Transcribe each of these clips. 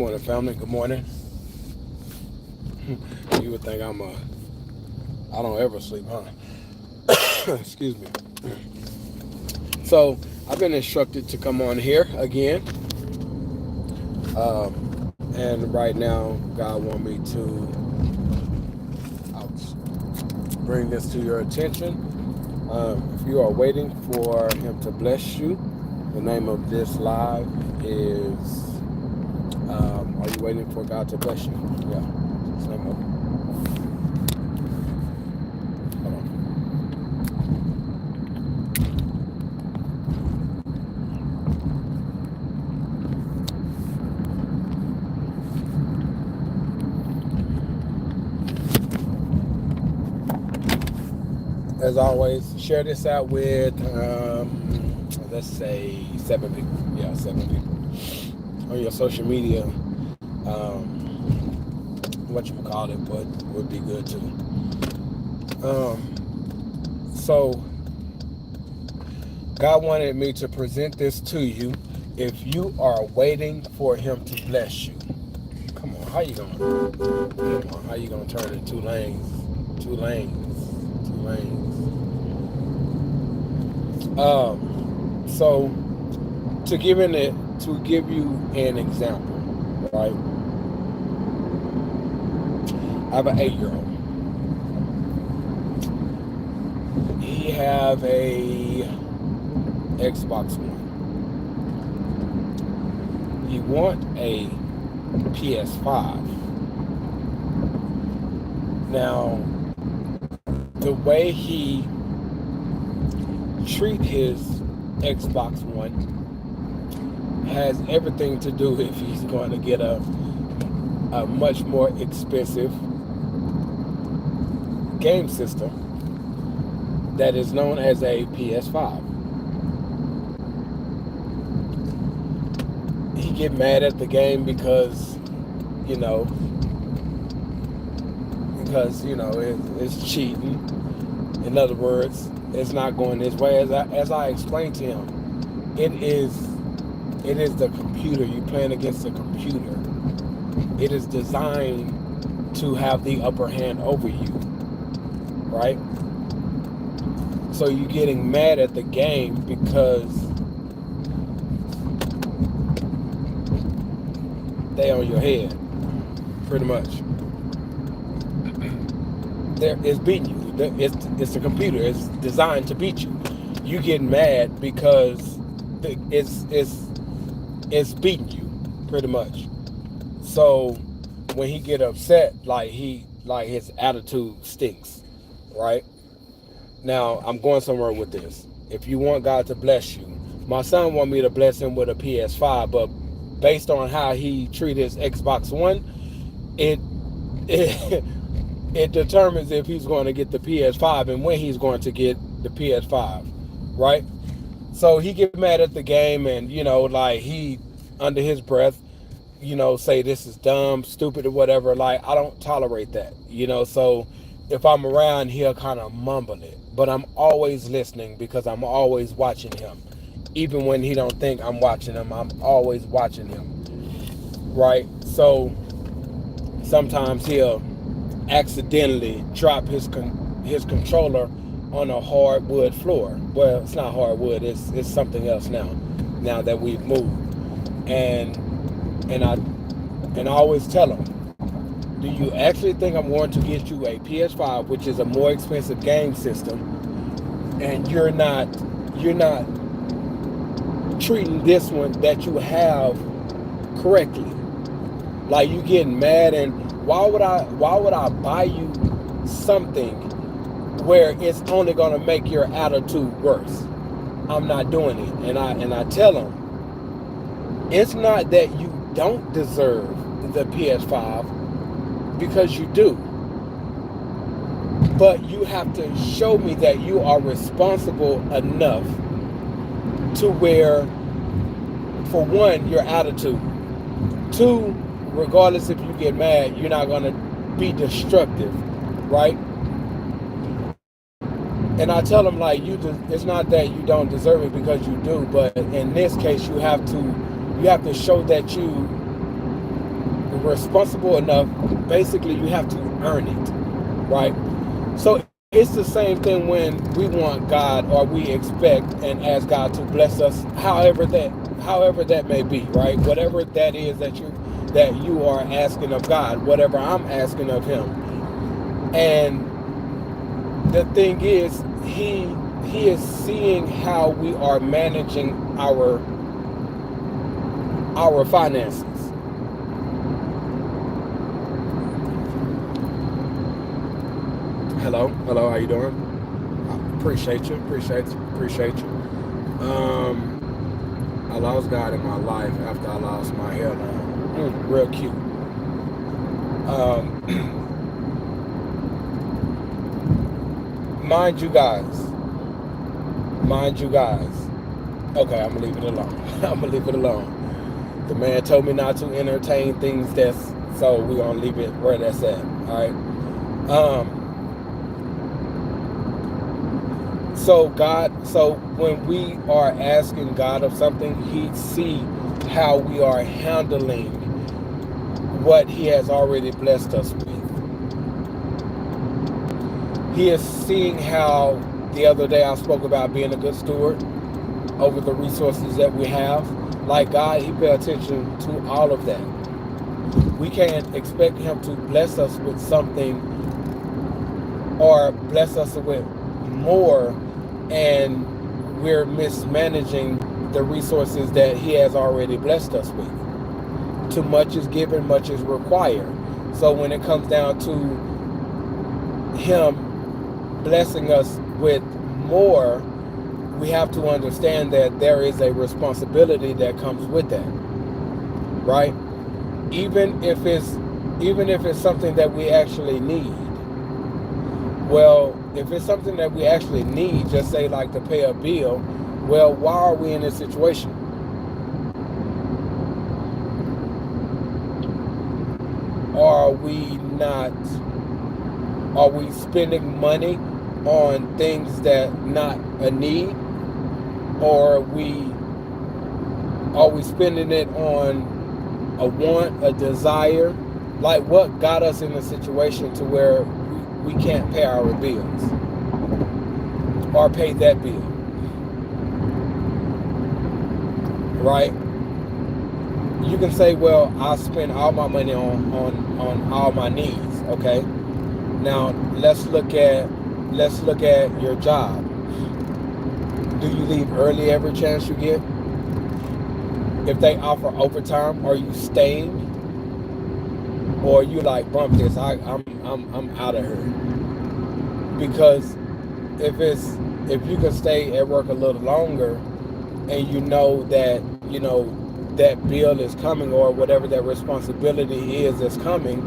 morning, family. Good morning. You would think I don't ever sleep, huh? Excuse me. So I've been instructed to come on here again, and right now God want me to bring this to your attention. If you are waiting for Him to bless you, the name of this live is. Are you waiting for God to bless you? Yeah. It's the name of it. Hold on. As always, share this out with, let's say, 7 people. Yeah, 7 people on your social media. What you call it, but would be good too. So God wanted me to present this to you. If you are waiting for Him to bless you, come on, how you gonna? Come on, how you gonna turn it 2 lanes? 2 lanes, 2 lanes. So to give you an example, right? I have an 8-year-old. He have a Xbox One. He want a PS5. Now, the way he treat his Xbox One has everything to do if he's going to get a much more expensive game system that is known as a PS5. He get mad at the game because it's cheating. In other words, it's not going his way. As I explained to him, it is the computer. You're playing against the computer. It is designed to have the upper hand over you, right? So you're getting mad at the game because they on your head, pretty much. It's beating you. It's the computer. It's designed to beat you. You get mad because it's beating you, pretty much. So when he get upset, his attitude stinks, right? Now I'm going somewhere with this. If you want God to bless you, my son want me to bless him with a PS5, but based on how he treat his Xbox One, it determines if he's going to get the PS5 and when he's going to get the PS5, right? So he get mad at the game and, he, under his breath, say this is dumb, stupid, or whatever. I don't tolerate that, So if I'm around, he'll kind of mumble it. But I'm always listening because I'm always watching him. Even when he don't think I'm watching him, I'm always watching him, right? So sometimes he'll accidentally drop his controller on a hardwood floor. Well, it's not hardwood. It's something else now that we've moved. And I always tell him, do you actually think I'm going to get you a PS5, which is a more expensive game system, and you're not treating this one that you have correctly? Like, you getting mad, and why would I buy you something where it's only gonna make your attitude worse? I'm not doing it. And I tell him, it's not that you don't deserve the PS5, because you do. But you have to show me that you are responsible enough to where, for one, your attitude. 2, regardless if you get mad, you're not going to be destructive, right? And I tell them, it's not that you don't deserve it, because you do, but in this case, you have to show that you responsible enough, basically you have to earn it, right? So it's the same thing when we want God, or we expect and ask God to bless us, however that may be, right? Whatever that is that you are asking of God, whatever I'm asking of Him. And the thing is, He is seeing how we are managing our finances. Hello, how you doing? Appreciate you. I lost God in my life after I lost my hairline. Real cute. Mind you guys. Okay, I'm gonna leave it alone. The man told me not to entertain things so we're gonna leave it where that's at. All right. So when we are asking God of something, He see how we are handling what He has already blessed us with. He is seeing how, the other day I spoke about being a good steward over the resources that we have. Like God, He pay attention to all of that. We can't expect Him to bless us with something, or bless us with more, and we're mismanaging the resources that He has already blessed us with. Too much is given, much is required. So when it comes down to Him blessing us with more, we have to understand that there is a responsibility that comes with that, right? Even if it's something that we actually need. Well, if it's something that we actually need, just say like to pay a bill, well, why are we in this situation? Are we spending money on things that not a need? Or are we spending it on a want, a desire? Like, what got us in a situation to where we can't pay our bills or pay that bill, right? You can say, well, I spend all my money on all my needs. Okay, now let's look at your job. Do you leave early every chance you get? If they offer overtime, are you staying? Or you like, bump this, I'm out of here? Because if you can stay at work a little longer, and you know that bill is coming, or whatever that responsibility is that's coming,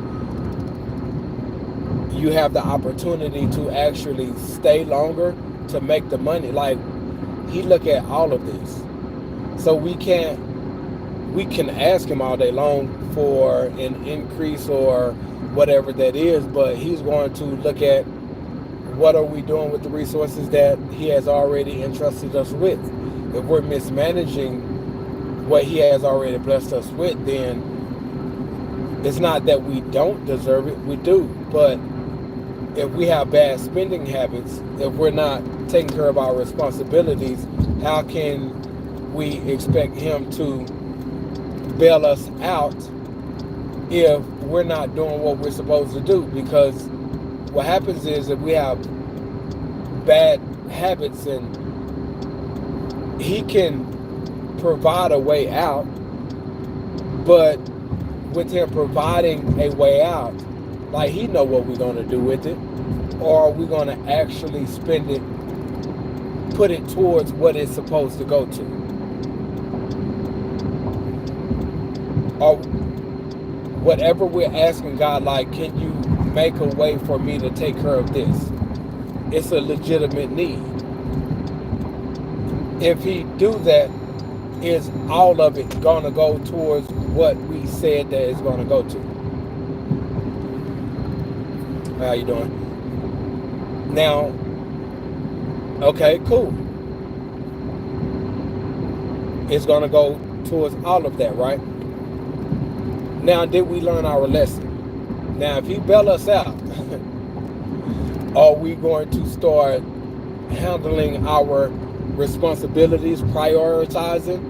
you have the opportunity to actually stay longer to make the money. Like, He look at all of this. So we can ask Him all day long for an increase or whatever that is, but He's going to look at what are we doing with the resources that He has already entrusted us with. If we're mismanaging what He has already blessed us with, then it's not that we don't deserve it, we do. But if we have bad spending habits, if we're not taking care of our responsibilities, how can we expect Him to bail us out if we're not doing what we're supposed to do? Because what happens is, if we have bad habits, and He can provide a way out, but with Him providing a way out, like, He know what we're going to do with it. Or are we going to actually spend it, put it towards what it's supposed to go to? Or whatever we're asking God, like, can you make a way for me to take care of this? It's a legitimate need. If He do that, is all of it going to go towards what we said that it's going to go to? How you doing? Now, okay, cool. It's going to go towards all of that, right? Now, did we learn our lesson? Now, if he bail us out, are we going to start handling our responsibilities, prioritizing,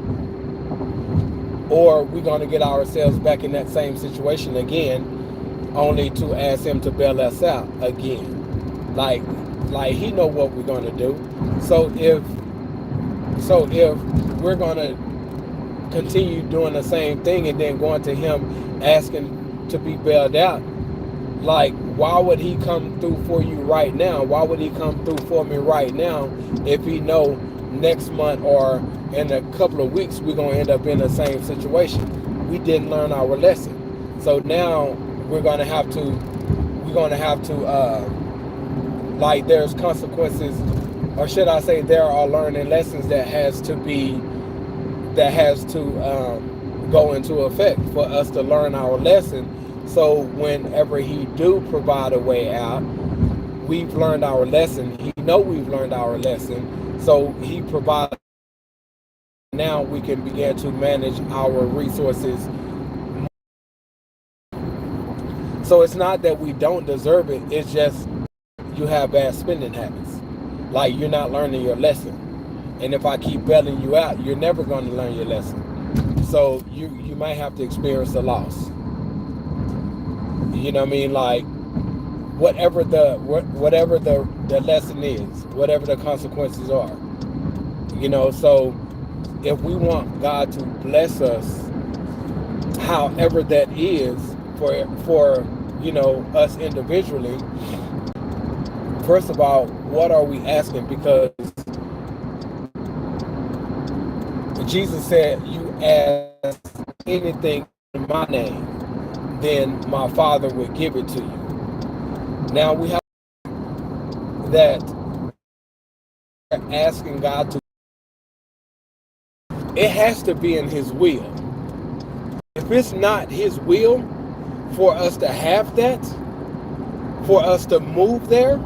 or are we going to get ourselves back in that same situation again, only to ask him to bail us out again? Like he know what we're going to do. So if we're going to continue doing the same thing and then going to him asking to be bailed out, like, why would he come through for you right now? Why would he come through for me right now if he know next month or in a couple of weeks we're going to end up in the same situation? We didn't learn our lesson. So now we're going to have to like, there's consequences, or should I say there are learning lessons that has to go into effect for us to learn our lesson. So whenever he do provide a way out, we've learned our lesson. He know we've learned our lesson. So he provides. Now we can begin to manage our resources. So it's not that we don't deserve it. It's just you have bad spending habits. Like, you're not learning your lesson. And if I keep bailing you out, you're never going to learn your lesson. So you might have to experience a loss. You know what I mean? Like, whatever the lesson is, whatever the consequences are. You know, so if we want God to bless us, however that is, for you know, us individually, first of all, what are we asking? Because Jesus said, you ask anything in my name, then my Father will give it to you. Now we have that asking God to, it has to be in his will. If it's not his will for us to have that, for us to move there,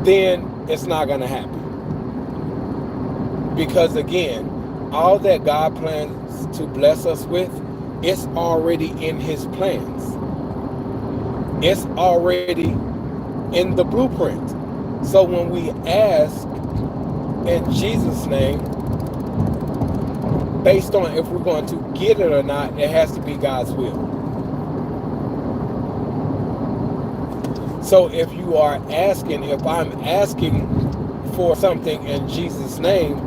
then it's not going to happen. Because again, all that God plans to bless us with, it's already in his plans. It's already in the blueprint. So when we ask in Jesus' name, based on if we're going to get it or not, it has to be God's will. So if you are asking, if I'm asking for something in Jesus' name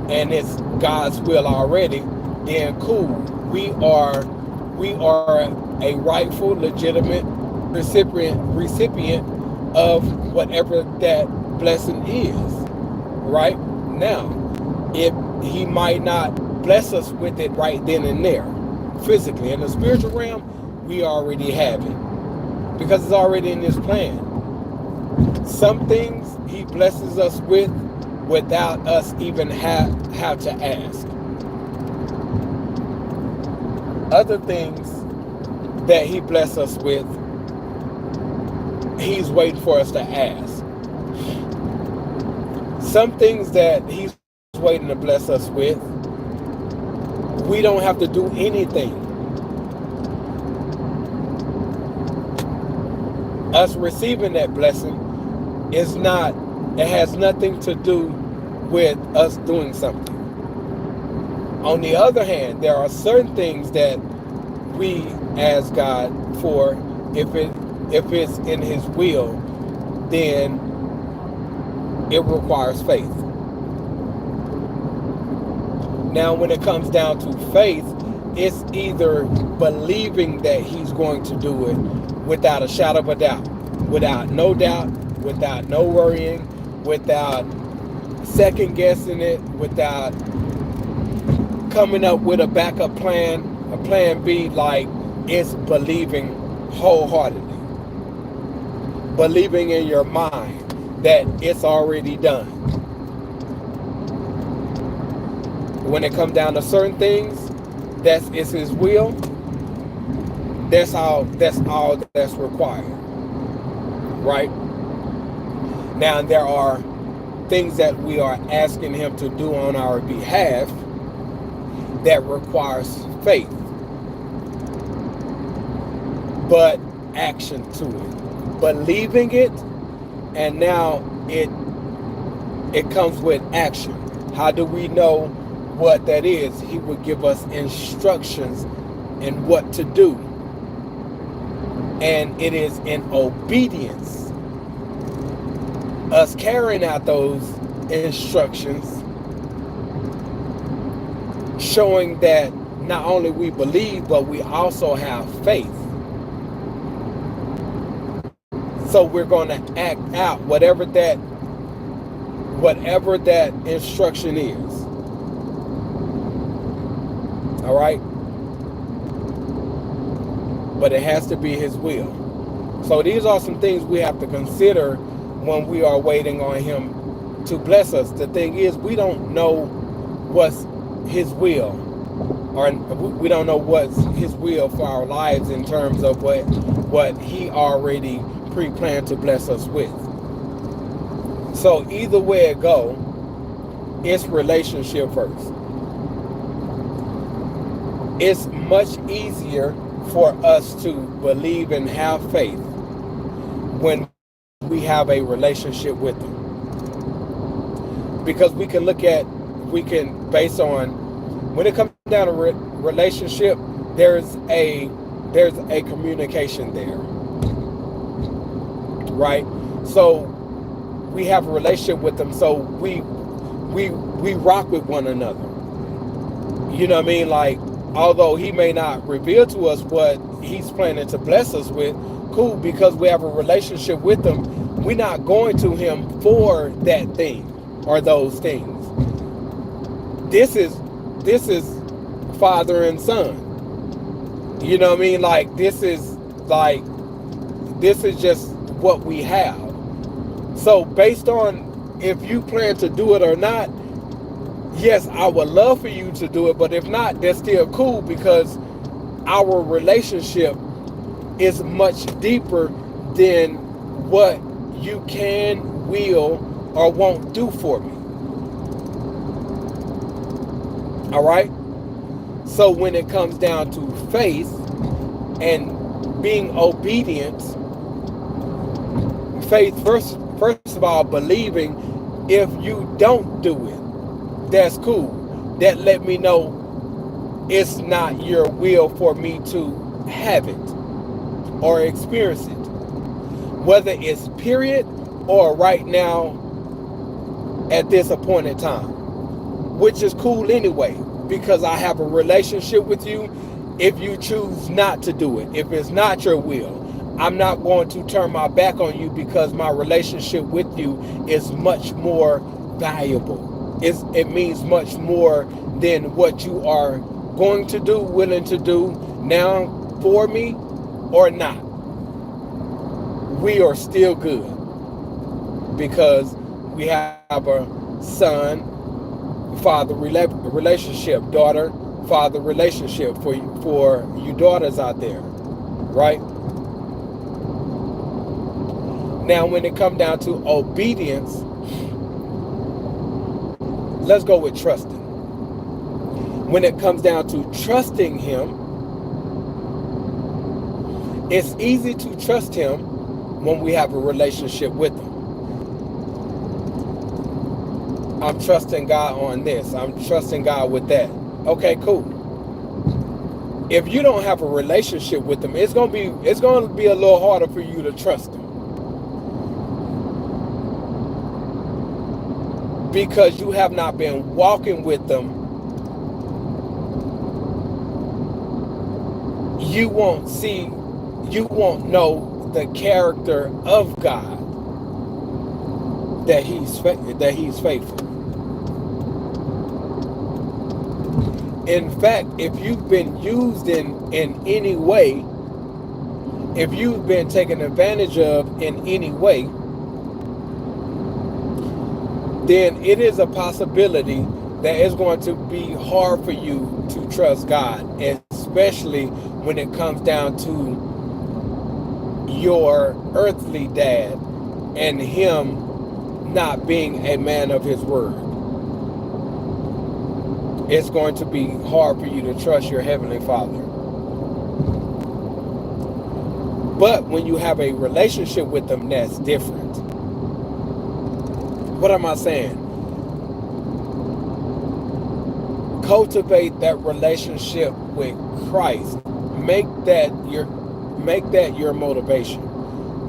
and it's God's will already, then cool. We are a rightful, legitimate recipient of whatever that blessing is. Right? Now, if he might not bless us with it right then and there, physically, in the spiritual realm, we already have it. Because it's already in his plan. Some things he blesses us with without us even have to ask. Other things that he blesses us with, he's waiting for us to ask. Some things that he's waiting to bless us with, we don't have to do anything. Us receiving that blessing is not, it has nothing to do with us doing something. On the other hand, there are certain things that we ask God for. If it's in his will, then it requires faith. Now, when it comes down to faith, it's either believing that he's going to do it without a shadow of a doubt, without no doubt, without no worrying, without second guessing it, without coming up with a backup plan, a plan B. Like, it's believing wholeheartedly, believing in your mind that it's already done. When it comes down to certain things, it's his will. That's all that's required. Right? Now, there are things that we are asking him to do on our behalf that requires faith. but action to it. Believing it, and now it comes with action. How do we know what that is? He would give us instructions in what to do. And it is in obedience, us carrying out those instructions, showing that not only we believe, but we also have faith. So we're going to act out whatever that instruction is. All right? But it has to be his will. So these are some things we have to consider when we are waiting on him to bless us. The thing is, we don't know what's his will, or we don't know what's his will for our lives in terms of what he already pre-planned to bless us with. So either way it go, it's relationship first. It's much easier for us to believe and have faith when we have a relationship with him. Because we can base on, when it comes down to relationship, there's a communication there, right? So we have a relationship with them, so we rock with one another. You know what I mean? Like, although he may not reveal to us what he's planning to bless us with, cool, because we have a relationship with him. We're not going to him for that thing or those things. This is father and son. You know what I mean? Like, this is just what we have. So based on if you plan to do it or not, yes, I would love for you to do it, but if not, that's still cool, because our relationship is much deeper than what you can, will, or won't do for me. All right? So when it comes down to faith and being obedient, faith first of all, believing, if you don't do it, that's cool. That let me know it's not your will for me to have it or experience it. Whether it's period or right now at this appointed time. Which is cool anyway, because I have a relationship with you. If you choose not to do it, if it's not your will, I'm not going to turn my back on you, because my relationship with you is much more valuable. It means much more than what you are going to do, willing to do now for me or not. We are still good, because we have a son-father relationship, daughter-father relationship for you daughters out there, right? Now, when it comes down to obedience, let's go with trusting. When it comes down to trusting him, it's easy to trust him when we have a relationship with him. I'm trusting God on this. I'm trusting God with that. Okay, cool. If you don't have a relationship with him, it's gonna be a little harder for you to trust him. Because you have not been walking with them. You won't know the character of God, that he's faithful. In fact, if you've been used in any way, if you've been taken advantage of in any way, then it is a possibility that it's going to be hard for you to trust God, especially when it comes down to your earthly dad and him not being a man of his word. It's going to be hard for you to trust your Heavenly Father. But when you have a relationship with them, that's different. What am I saying? Cultivate that relationship with Christ. Make that your motivation.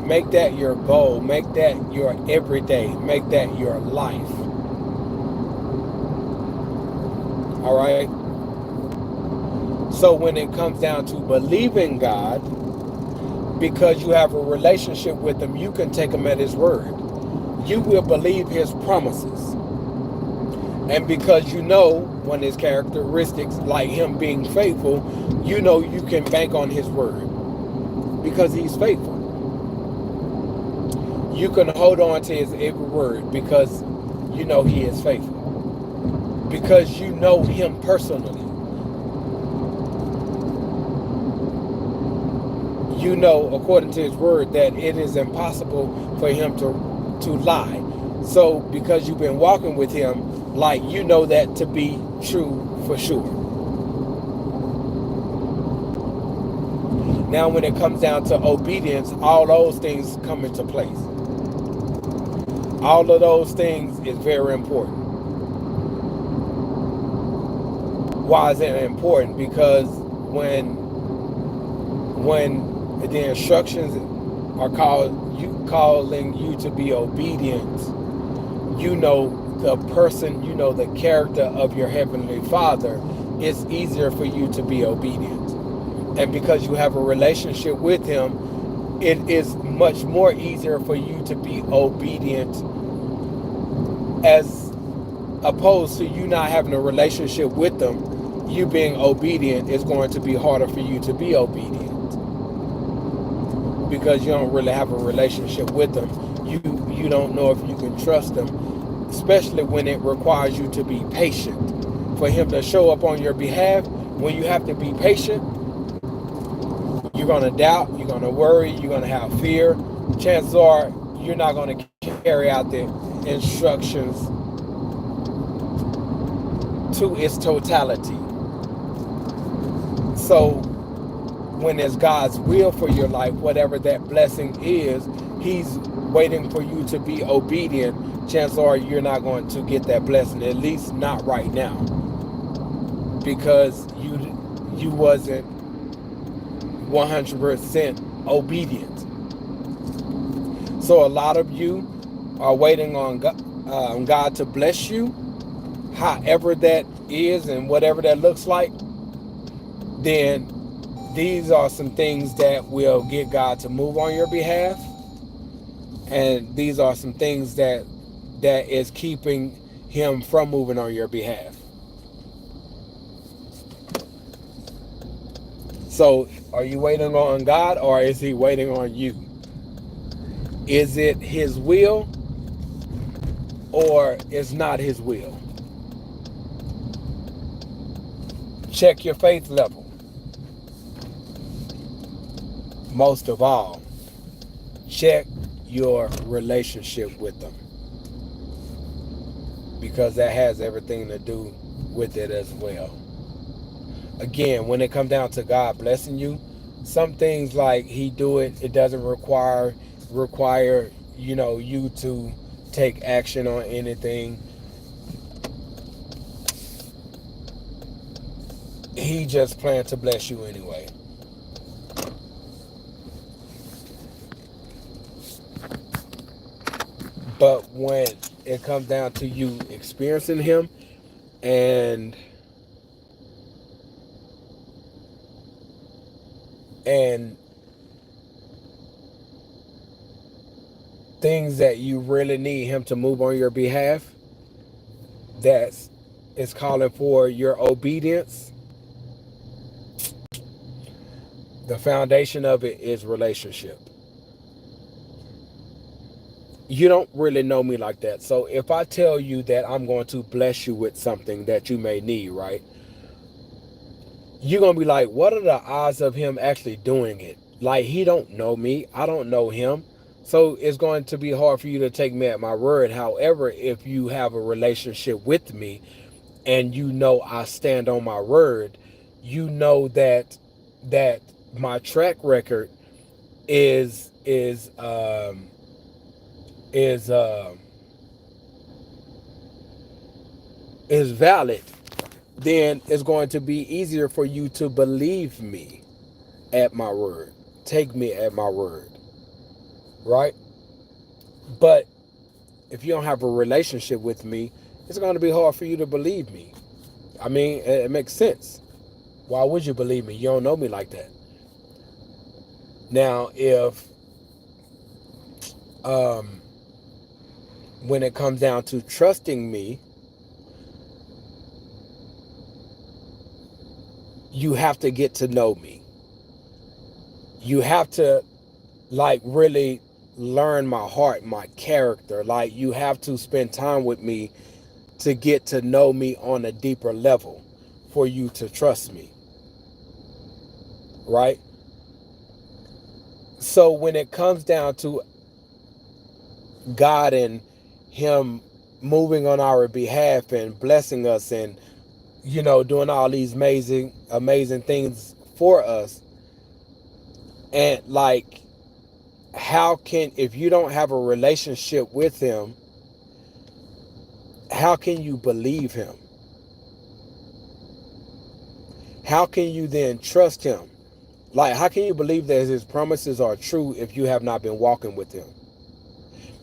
Make that your goal. Make that your everyday. Make that your life. All right? So when it comes down to believing God, because you have a relationship with him, you can take him at his word. You will believe his promises. And because you know one of his characteristics, like him being faithful, you know you can bank on his word because he's faithful. You can hold on to his every word because you know he is faithful. Because you know him personally. You know, according to his word, that it is impossible for him to lie. So because you've been walking with him, like, you know that to be true for sure. Now when it comes down to obedience, all those things come into place. All of those things is very important. Why is it important? Because when the instructions are calling you to be obedient, you know the person, you know the character of your Heavenly Father, it's easier for you to be obedient. And because you have a relationship with him, it is much more easier for you to be obedient, as opposed to you not having a relationship with them. You being obedient is going to be harder for you to be obedient because you don't really have a relationship with them. You don't know if you can trust them, especially when it requires you to be patient. For him to show up on your behalf, when you have to be patient, you're going to doubt, you're going to worry, you're going to have fear. Chances are you're not going to carry out the instructions to its totality. So when it's God's will for your life, whatever that blessing is, he's waiting for you to be obedient. Chances are you're not going to get that blessing, at least not right now, because you wasn't 100% obedient. So a lot of you are waiting on God to bless you, however that is and whatever that looks like. Then these are some things that will get God to move on your behalf. And these are some things that is keeping him from moving on your behalf. So are you waiting on God, or is he waiting on you? Is it his will, or is not his will? Check your faith level. Most of all, check your relationship with them, because that has everything to do with it as well. Again, when it comes down to God blessing you, some things like he do it doesn't require you to take action on anything. He just planned to bless you anyway. But when it comes down to you experiencing him and things that you really need him to move on your behalf, that is calling for your obedience, the foundation of it is relationship. You don't really know me like that. So if I tell you that I'm going to bless you with something that you may need, right? You're going to be like, what are the odds of him actually doing it? Like, he don't know me. I don't know him. So it's going to be hard for you to take me at my word. However, if you have a relationship with me and you know I stand on my word, you know that my track record is is um, is uh, is valid, then it's going to be easier for you to believe me at my word. Take me at my word, right? But if you don't have a relationship with me, it's going to be hard for you to believe me. I mean, it makes sense. Why would you believe me? You don't know me like that. Now, if um, when it comes down to trusting me, you have to get to know me. You have to like really learn my heart, my character. Like you have to spend time with me to get to know me on a deeper level for you to trust me, right? So when it comes down to God and him moving on our behalf and blessing us and doing all these amazing things for us, and like how can, if you don't have a relationship with him, how can you believe him? How can you then trust him? Like, how can you believe that his promises are true if you have not been walking with him?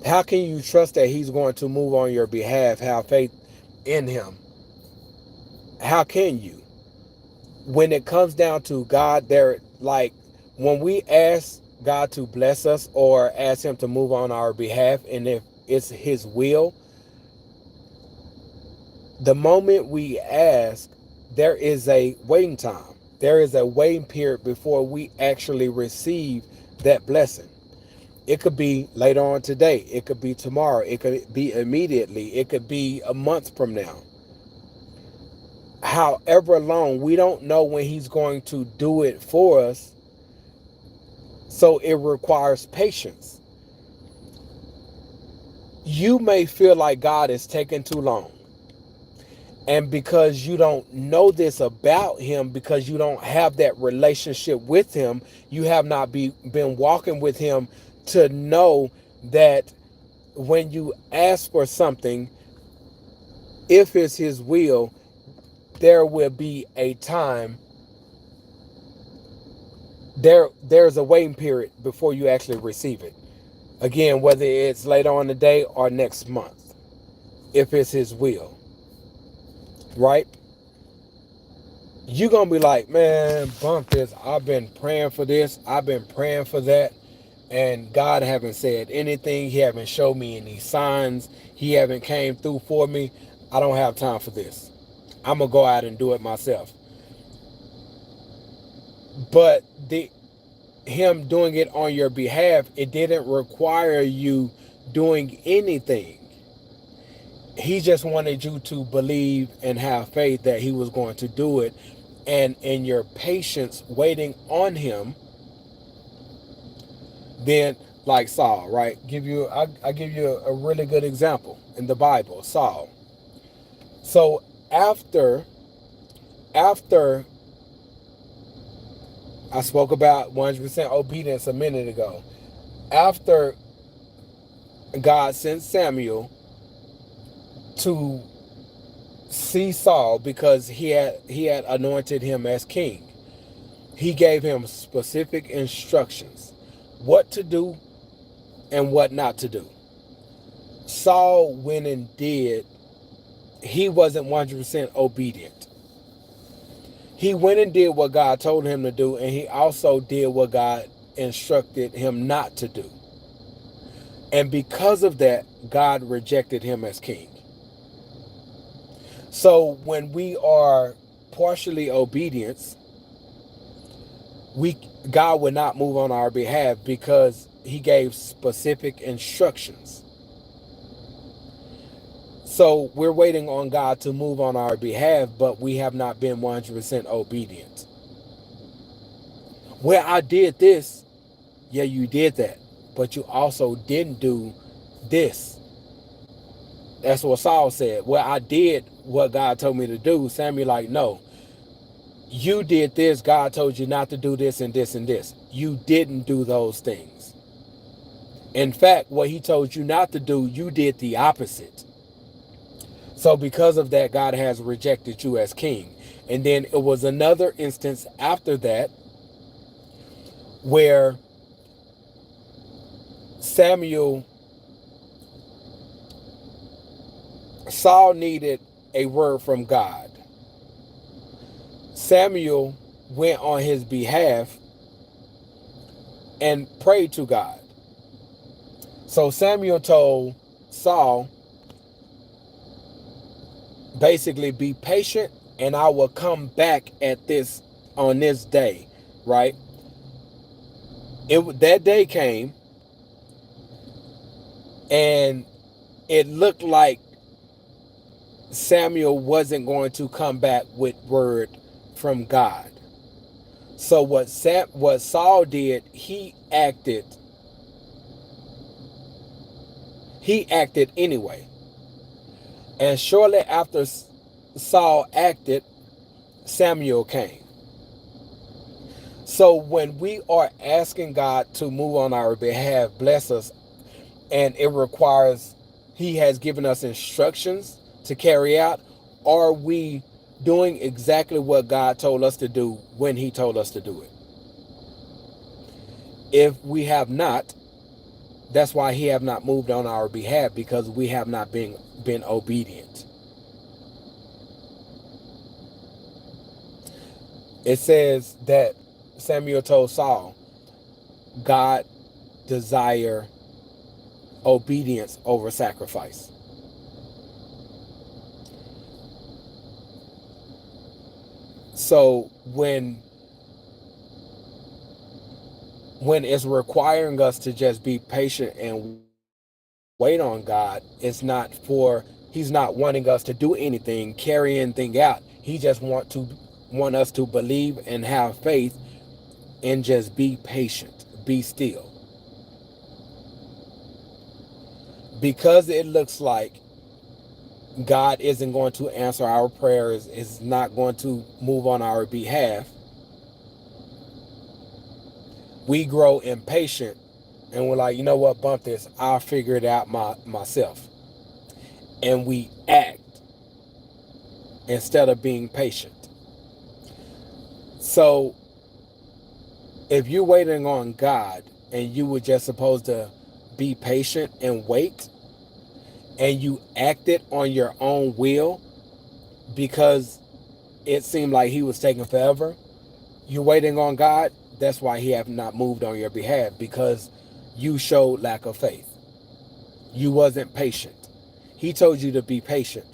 How can you trust that he's going to move on your behalf, have faith in him? How can you? When it comes down to God, like when we ask God to bless us or ask him to move on our behalf, and if it's his will, the moment we ask, there is a waiting time. There is a waiting period before we actually receive that blessing. It could be later on today. It could be tomorrow. It could be immediately. It could be a month from now. However long, we don't know when he's going to do it for us. So it requires patience. You may feel like God is taking too long. And because you don't know this about him, because you don't have that relationship with him, you have not been walking with him to know that when you ask for something, if it's his will, there will be a time, there's a waiting period before you actually receive it. Again, whether it's later on the day or next month, if it's his will, right? You're going to be like, man, bump this. I've been praying for this. I've been praying for that. And God haven't said anything. He haven't showed me any signs. He haven't came through for me. I don't have time for this. I'm going to go out and do it myself. But him doing it on your behalf, it didn't require you doing anything. He just wanted you to believe and have faith that he was going to do it. And in your patience waiting on him, then like Saul, right? I give you a really good example in the Bible, Saul. So after I spoke about 100% obedience a minute ago, after God sent Samuel to see Saul because he had anointed him as king, he gave him specific instructions, what to do and what not to do. Saul went and did, he wasn't 100% obedient. He went and did what God told him to do, and he also did what God instructed him not to do. And because of that, God rejected him as king. So when we are partially obedient, God would not move on our behalf because he gave specific instructions. So we're waiting on God to move on our behalf, but we have not been 100% obedient. Well, I did this. Yeah, you did that. But you also didn't do this. That's what Saul said. Well, I did what God told me to do. Samuel like, no. You did this, God told you not to do this and this and this. You didn't do those things. In fact, what he told you not to do, you did the opposite. So because of that, God has rejected you as king. And then it was another instance after that where Saul needed a word from God. Samuel went on his behalf and prayed to God. So Samuel told Saul, basically, be patient and I will come back on this day, right? That day came, and it looked like Samuel wasn't going to come back with word from God. So what Saul did, he acted anyway. And shortly after Saul acted, Samuel came. So when we are asking God to move on our behalf, bless us, and it requires, he has given us instructions to carry out, are we doing exactly what God told us to do when he told us to do it? If we have not, that's why he have not moved on our behalf, because we have not been obedient. It says that Samuel told Saul, God desire obedience over sacrifice. So when it's requiring us to just be patient and wait on God, he's not wanting us to do anything, carry anything out. He just want us to believe and have faith and just be patient, be still. Because it looks like God isn't going to answer our prayers, is not going to move on our behalf, we grow impatient and we're like, you know what, bump this, I'll figure it out myself. And we act instead of being patient. So if you're waiting on God and you were just supposed to be patient and wait, and you acted on your own will because it seemed like he was taking forever, you're waiting on God, that's why he have not moved on your behalf, because you showed lack of faith. You wasn't patient. He told you to be patient.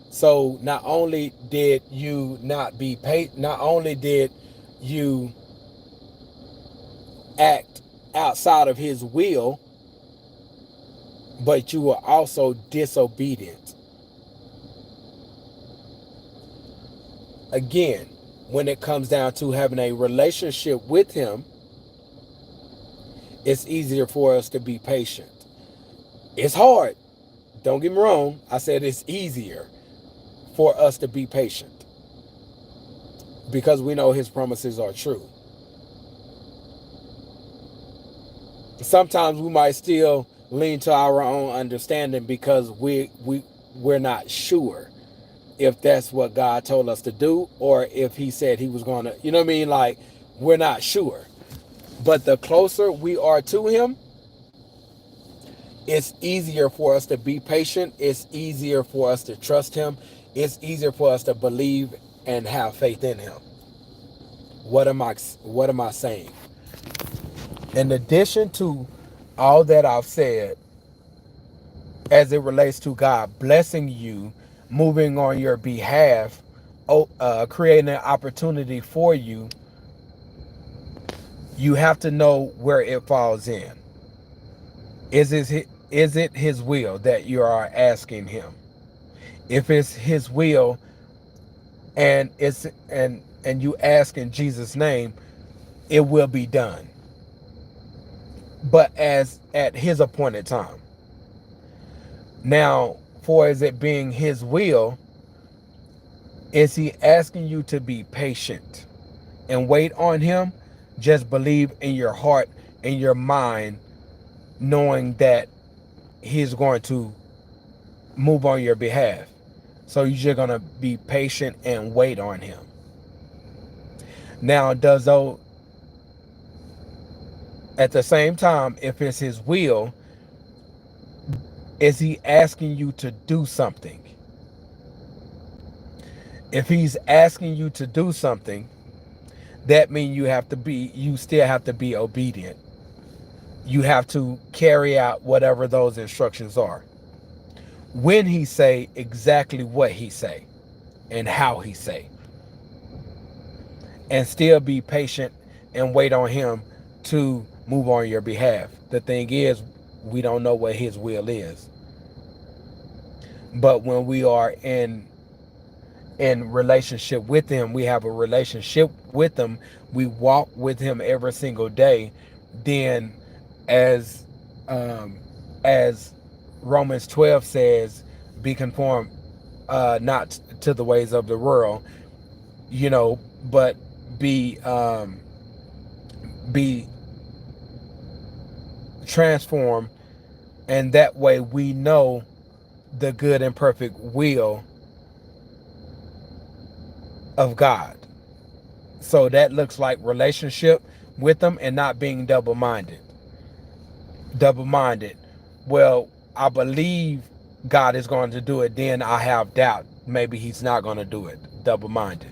So not only did you not be patient, not only did you act outside of his will, but you were also disobedient. Again, when it comes down to having a relationship with him, it's easier for us to be patient. It's hard. Don't get me wrong. I said it's easier for us to be patient because we know his promises are true. Sometimes we might still lean to our own understanding because we're not sure if that's what God told us to do or if he said he was going to, you know what I mean? Like, we're not sure. But the closer we are to him, it's easier for us to be patient. It's easier for us to trust him. It's easier for us to believe and have faith in him. What am I saying? In addition to all that I've said as it relates to God blessing you, moving on your behalf, creating an opportunity for you, you have to know where it falls in. Is it his will that you are asking him? If it's his will and you ask in Jesus' name, it will be done. But as at his appointed time. Now, for is it being his will, Is he asking you to be patient and wait on him? Just believe in your heart, in your mind, knowing that he's going to move on your behalf. So you're just going to be patient and wait on him. Now, at the same time, if it's his will, is he asking you to do something? If he's asking you to do something, that means you still have to be obedient. You have to carry out whatever those instructions are. When he say, exactly what he say and how he say. And still be patient and wait on him to move on your behalf. The thing is, we don't know what his will is. But when we are in relationship with him, we have a relationship with him, we walk with him every single day, then as as Romans 12 says, be conformed not to the ways of the world, but be transformed, and that way we know the good and perfect will of God. So that looks like relationship with them and not being double-minded. Well, I believe God is going to do it, then I have doubt. Maybe he's not going to do it. Double-minded.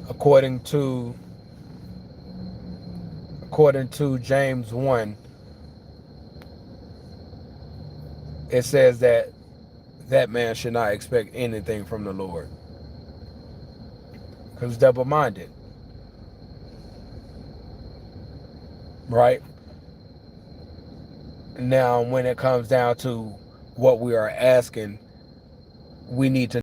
According to James 1, it says that man should not expect anything from the Lord. Because double-minded. Right? Now, when it comes down to what we are asking, we need to